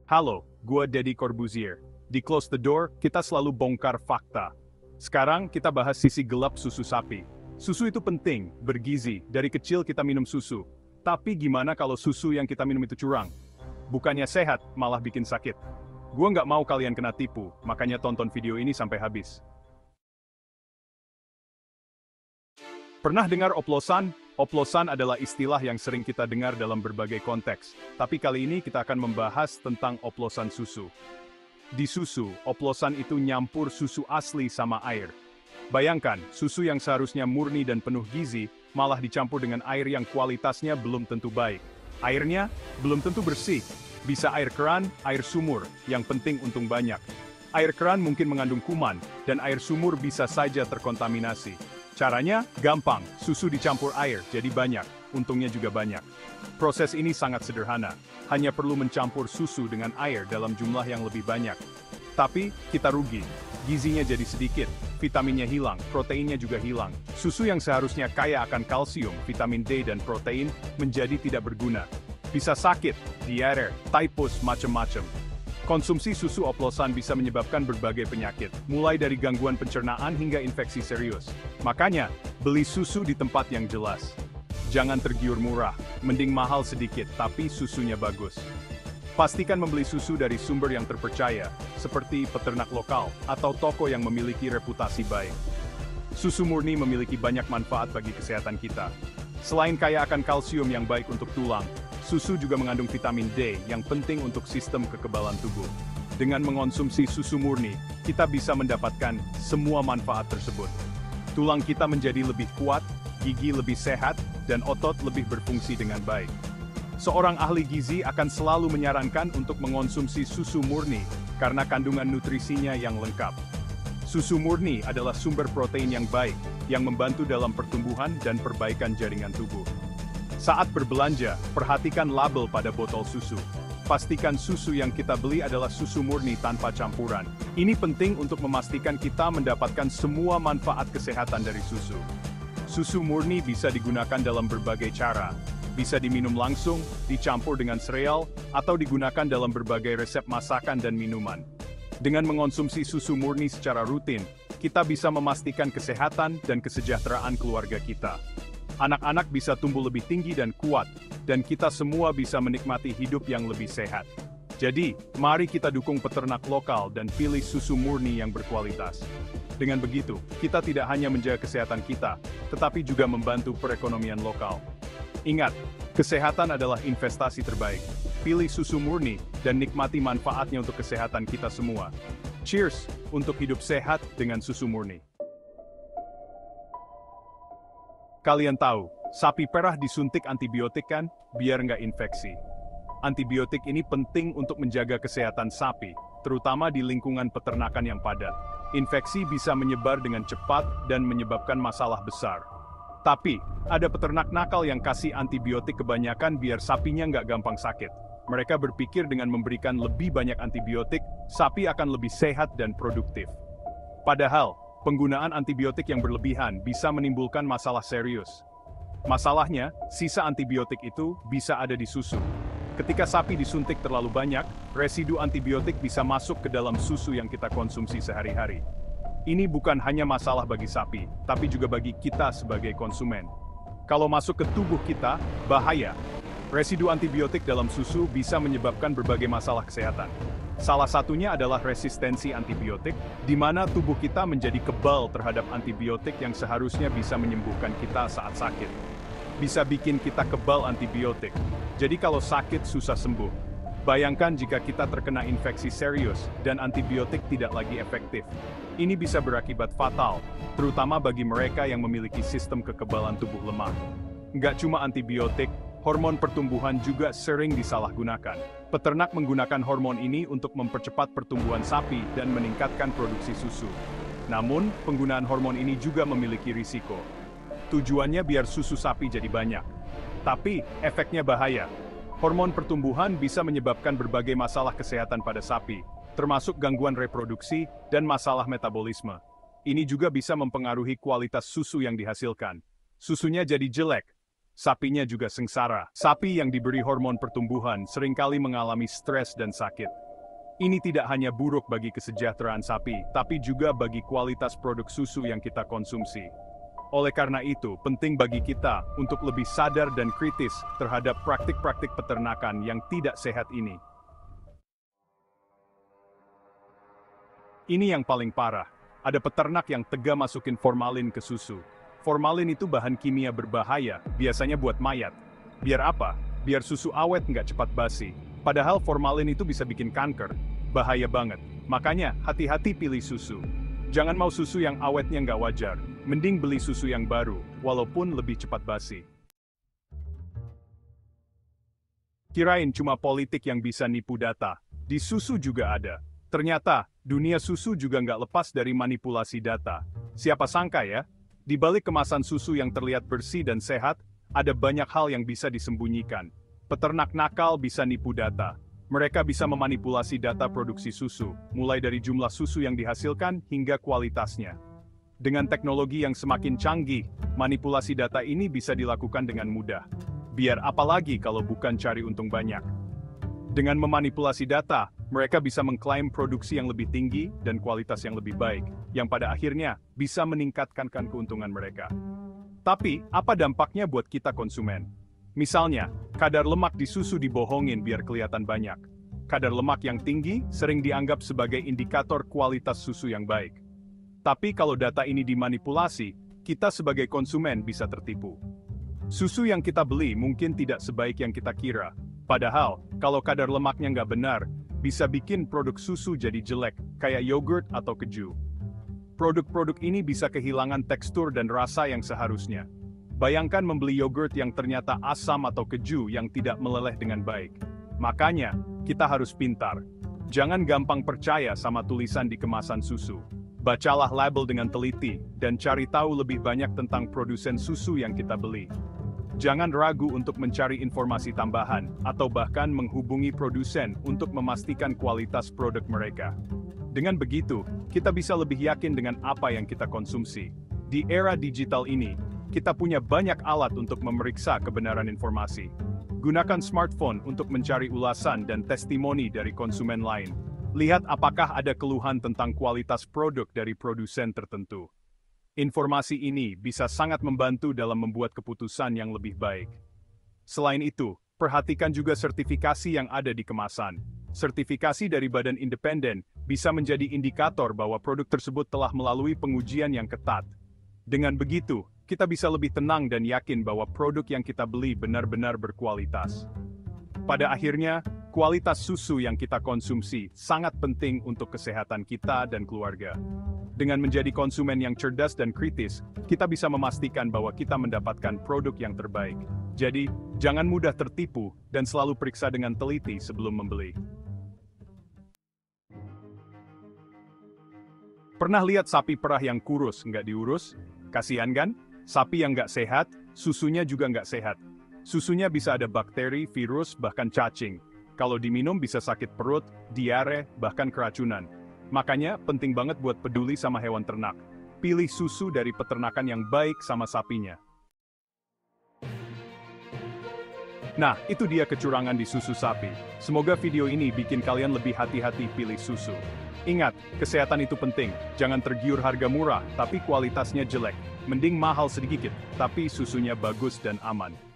Halo, gua Deddy Corbuzier. Di Close the Door, kita selalu bongkar fakta. Sekarang kita bahas sisi gelap susu sapi. Susu itu penting, bergizi, dari kecil kita minum susu. Tapi gimana kalau susu yang kita minum itu curang? Bukannya sehat, malah bikin sakit. Gua nggak mau kalian kena tipu, makanya tonton video ini sampai habis. Pernah dengar oplosan? Oplosan adalah istilah yang sering kita dengar dalam berbagai konteks. Tapi kali ini kita akan membahas tentang oplosan susu. Di susu, oplosan itu nyampur susu asli sama air. Bayangkan, susu yang seharusnya murni dan penuh gizi, malah dicampur dengan air yang kualitasnya belum tentu baik. Airnya belum tentu bersih. Bisa air keran, air sumur, yang penting untung banyak. Air keran mungkin mengandung kuman, dan air sumur bisa saja terkontaminasi. Caranya gampang, susu dicampur air, jadi banyak, untungnya juga banyak. Proses ini sangat sederhana, hanya perlu mencampur susu dengan air dalam jumlah yang lebih banyak. Tapi, kita rugi, gizinya jadi sedikit, vitaminnya hilang, proteinnya juga hilang. Susu yang seharusnya kaya akan kalsium, vitamin D dan protein, menjadi tidak berguna. Bisa sakit, diare, typhus, macam-macam. Konsumsi susu oplosan bisa menyebabkan berbagai penyakit, mulai dari gangguan pencernaan hingga infeksi serius. Makanya, beli susu di tempat yang jelas. Jangan tergiur murah, mending mahal sedikit, tapi susunya bagus. Pastikan membeli susu dari sumber yang terpercaya, seperti peternak lokal atau toko yang memiliki reputasi baik. Susu murni memiliki banyak manfaat bagi kesehatan kita. Selain kaya akan kalsium yang baik untuk tulang, susu juga mengandung vitamin D yang penting untuk sistem kekebalan tubuh. Dengan mengonsumsi susu murni, kita bisa mendapatkan semua manfaat tersebut. Tulang kita menjadi lebih kuat, gigi lebih sehat, dan otot lebih berfungsi dengan baik. Seorang ahli gizi akan selalu menyarankan untuk mengonsumsi susu murni karena kandungan nutrisinya yang lengkap. Susu murni adalah sumber protein yang baik, yang membantu dalam pertumbuhan dan perbaikan jaringan tubuh. Saat berbelanja, perhatikan label pada botol susu. Pastikan susu yang kita beli adalah susu murni tanpa campuran. Ini penting untuk memastikan kita mendapatkan semua manfaat kesehatan dari susu. Susu murni bisa digunakan dalam berbagai cara. Bisa diminum langsung, dicampur dengan sereal, atau digunakan dalam berbagai resep masakan dan minuman. Dengan mengonsumsi susu murni secara rutin, kita bisa memastikan kesehatan dan kesejahteraan keluarga kita. Anak-anak bisa tumbuh lebih tinggi dan kuat, dan kita semua bisa menikmati hidup yang lebih sehat. Jadi, mari kita dukung peternak lokal dan pilih susu murni yang berkualitas. Dengan begitu, kita tidak hanya menjaga kesehatan kita, tetapi juga membantu perekonomian lokal. Ingat, kesehatan adalah investasi terbaik. Pilih susu murni dan nikmati manfaatnya untuk kesehatan kita semua. Cheers untuk hidup sehat dengan susu murni. Kalian tahu, sapi perah disuntik antibiotik kan, biar nggak infeksi. Antibiotik ini penting untuk menjaga kesehatan sapi, terutama di lingkungan peternakan yang padat. Infeksi bisa menyebar dengan cepat dan menyebabkan masalah besar. Tapi, ada peternak nakal yang kasih antibiotik kebanyakan biar sapinya nggak gampang sakit. Mereka berpikir dengan memberikan lebih banyak antibiotik, sapi akan lebih sehat dan produktif. Padahal, penggunaan antibiotik yang berlebihan bisa menimbulkan masalah serius. Masalahnya, sisa antibiotik itu bisa ada di susu. Ketika sapi disuntik terlalu banyak, residu antibiotik bisa masuk ke dalam susu yang kita konsumsi sehari-hari. Ini bukan hanya masalah bagi sapi, tapi juga bagi kita sebagai konsumen. Kalau masuk ke tubuh kita, bahaya. Residu antibiotik dalam susu bisa menyebabkan berbagai masalah kesehatan. Salah satunya adalah resistensi antibiotik, di mana tubuh kita menjadi kebal terhadap antibiotik yang seharusnya bisa menyembuhkan kita saat sakit. Bisa bikin kita kebal antibiotik, jadi kalau sakit susah sembuh. Bayangkan jika kita terkena infeksi serius dan antibiotik tidak lagi efektif. Ini bisa berakibat fatal, terutama bagi mereka yang memiliki sistem kekebalan tubuh lemah. Nggak cuma antibiotik, hormon pertumbuhan juga sering disalahgunakan. Peternak menggunakan hormon ini untuk mempercepat pertumbuhan sapi dan meningkatkan produksi susu. Namun, penggunaan hormon ini juga memiliki risiko. Tujuannya biar susu sapi jadi banyak. Tapi, efeknya bahaya. Hormon pertumbuhan bisa menyebabkan berbagai masalah kesehatan pada sapi, termasuk gangguan reproduksi dan masalah metabolisme. Ini juga bisa mempengaruhi kualitas susu yang dihasilkan. Susunya jadi jelek. sapinya juga sengsara. Sapi yang diberi hormon pertumbuhan seringkali mengalami stres dan sakit. Ini tidak hanya buruk bagi kesejahteraan sapi, tapi juga bagi kualitas produk susu yang kita konsumsi. Oleh karena itu, penting bagi kita untuk lebih sadar dan kritis terhadap praktik-praktik peternakan yang tidak sehat ini. Ini yang paling parah. Ada peternak yang tega masukin formalin ke susu. Formalin itu bahan kimia berbahaya, biasanya buat mayat. Biar apa? Biar susu awet nggak cepat basi. Padahal formalin itu bisa bikin kanker. Bahaya banget. Makanya, hati-hati pilih susu. Jangan mau susu yang awetnya nggak wajar. Mending beli susu yang baru, walaupun lebih cepat basi. Kirain cuma politik yang bisa nipu data. Di susu juga ada. Ternyata, dunia susu juga nggak lepas dari manipulasi data. Siapa sangka ya? Di balik kemasan susu yang terlihat bersih dan sehat, ada banyak hal yang bisa disembunyikan. Peternak nakal bisa nipu data. Mereka bisa memanipulasi data produksi susu, mulai dari jumlah susu yang dihasilkan hingga kualitasnya. Dengan teknologi yang semakin canggih, manipulasi data ini bisa dilakukan dengan mudah. Biar apalagi kalau bukan cari untung banyak. Dengan memanipulasi data, mereka bisa mengklaim produksi yang lebih tinggi dan kualitas yang lebih baik, yang pada akhirnya bisa meningkatkan keuntungan mereka. Tapi, apa dampaknya buat kita konsumen? Misalnya, kadar lemak di susu dibohongin biar kelihatan banyak. Kadar lemak yang tinggi sering dianggap sebagai indikator kualitas susu yang baik. Tapi kalau data ini dimanipulasi, kita sebagai konsumen bisa tertipu. Susu yang kita beli mungkin tidak sebaik yang kita kira. Padahal, kalau kadar lemaknya nggak benar, bisa bikin produk susu jadi jelek, kayak yogurt atau keju. Produk-produk ini bisa kehilangan tekstur dan rasa yang seharusnya. Bayangkan membeli yogurt yang ternyata asam atau keju yang tidak meleleh dengan baik. Makanya, kita harus pintar. Jangan gampang percaya sama tulisan di kemasan susu. Bacalah label dengan teliti, dan cari tahu lebih banyak tentang produsen susu yang kita beli. Jangan ragu untuk mencari informasi tambahan, atau bahkan menghubungi produsen untuk memastikan kualitas produk mereka. Dengan begitu, kita bisa lebih yakin dengan apa yang kita konsumsi. Di era digital ini, kita punya banyak alat untuk memeriksa kebenaran informasi. Gunakan smartphone untuk mencari ulasan dan testimoni dari konsumen lain. Lihat apakah ada keluhan tentang kualitas produk dari produsen tertentu. Informasi ini bisa sangat membantu dalam membuat keputusan yang lebih baik. Selain itu, perhatikan juga sertifikasi yang ada di kemasan. Sertifikasi dari badan independen bisa menjadi indikator bahwa produk tersebut telah melalui pengujian yang ketat. Dengan begitu, kita bisa lebih tenang dan yakin bahwa produk yang kita beli benar-benar berkualitas. Pada akhirnya, kualitas susu yang kita konsumsi sangat penting untuk kesehatan kita dan keluarga. Dengan menjadi konsumen yang cerdas dan kritis, kita bisa memastikan bahwa kita mendapatkan produk yang terbaik. Jadi, jangan mudah tertipu dan selalu periksa dengan teliti sebelum membeli. Pernah lihat sapi perah yang kurus nggak diurus? Kasihan kan? Sapi yang nggak sehat, susunya juga nggak sehat. Susunya bisa ada bakteri, virus, bahkan cacing. Kalau diminum bisa sakit perut, diare, bahkan keracunan. Makanya penting banget buat peduli sama hewan ternak. Pilih susu dari peternakan yang baik sama sapinya. Nah, itu dia kecurangan di susu sapi. Semoga video ini bikin kalian lebih hati-hati pilih susu. Ingat, kesehatan itu penting. Jangan tergiur harga murah, tapi kualitasnya jelek. Mending mahal sedikit, tapi susunya bagus dan aman.